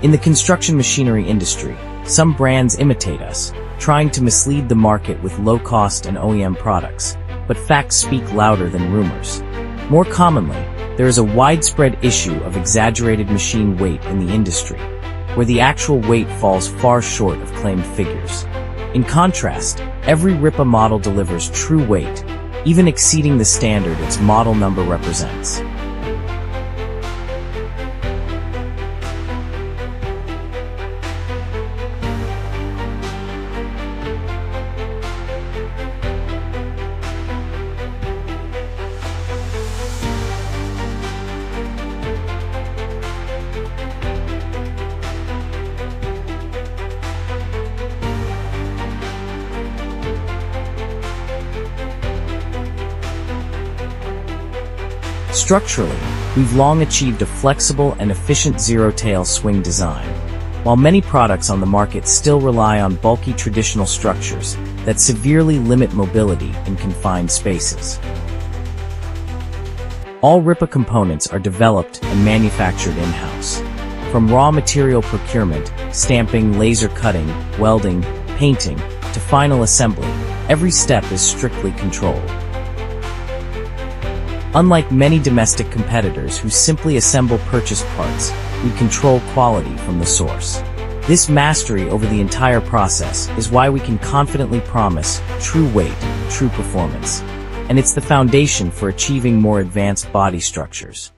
In the construction machinery industry, some brands imitate us, trying to mislead the market with low-cost and OEM products, but facts speak louder than rumors. More commonly, there is a widespread issue of exaggerated machine weight in the industry, where the actual weight falls far short of claimed figures. In contrast, every Rippa model delivers true weight, even exceeding the standard its model number represents. Structurally, we've long achieved a flexible and efficient zero-tail swing design, while many products on the market still rely on bulky traditional structures that severely limit mobility in confined spaces. All Rippa components are developed and manufactured in-house. From raw material procurement, stamping, laser cutting, welding, painting, to final assembly, every step is strictly controlled. Unlike many domestic competitors who simply assemble purchased parts, we control quality from the source. This mastery over the entire process is why we can confidently promise true weight, true performance. And it's the foundation for achieving more advanced body structures.